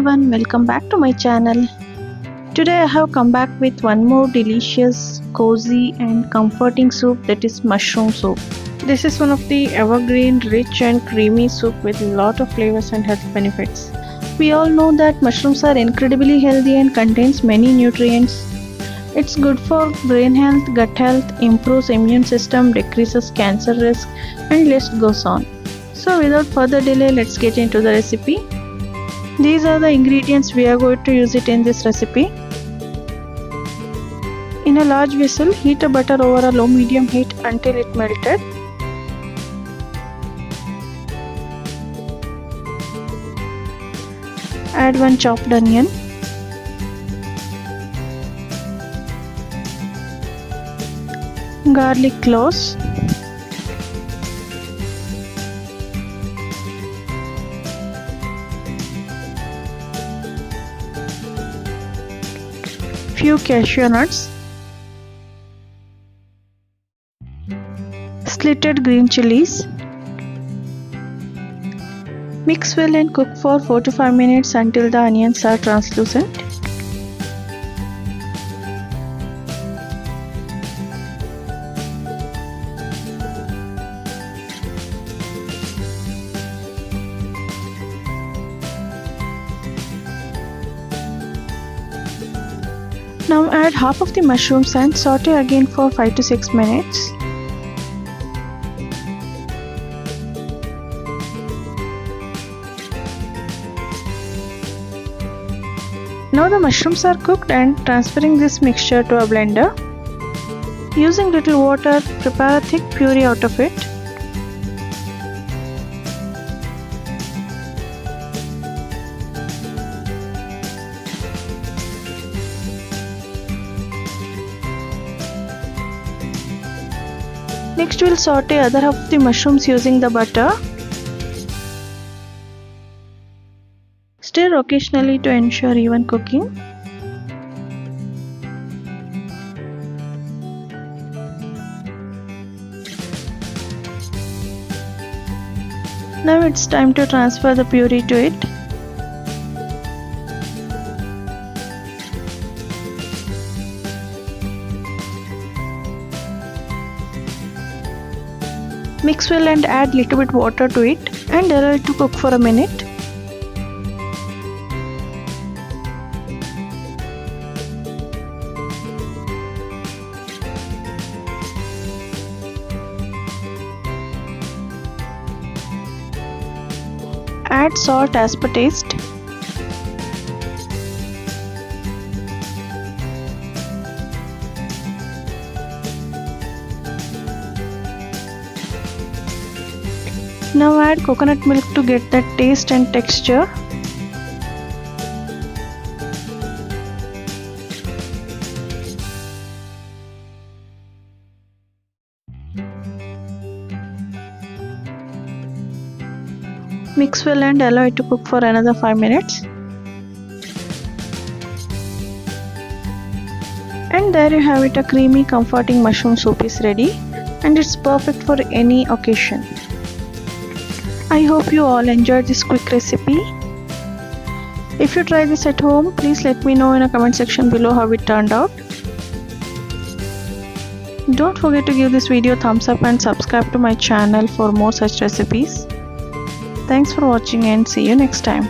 everyone, welcome back to my channel. Today I have come back with one more delicious, cozy and comforting soup, that is mushroom soup. This is one of the evergreen, rich and creamy soup with a lot of flavors and health benefits. We all know that mushrooms are incredibly healthy and contains many nutrients. It's good for brain health, gut health, improves immune system, decreases cancer risk, and list goes on. So without further delay, let's get into the recipe. These are the ingredients we are going to use it in this recipe. In a large vessel, heat a butter over a low-medium heat until it melted. Add one chopped onion. Garlic cloves. Few cashew nuts, slitted green chilies. Mix well and cook for 4 to 5 minutes until the onions are translucent. Now add half of the mushrooms and saute again for 5 to 6 minutes. Now the mushrooms are cooked, and transferring this mixture to a blender. Using little water, prepare a thick puree out of it. Next we'll saute other half of the mushrooms using the butter. Stir occasionally to ensure even cooking. Now it's time to transfer the puree to it. Mix well and add little bit water to it and allow it to cook for a minute. Add salt as per taste. Now add coconut milk to get that taste and texture. Mix well and allow it to cook for another 5 minutes. And there you have it, a creamy, comforting mushroom soup is ready, and it's perfect for any occasion. I hope you all enjoyed this quick recipe. If you try this at home, please let me know in a comment section below how it turned out. Don't forget to give this video a thumbs up and subscribe to my channel for more such recipes. Thanks for watching and see you next time.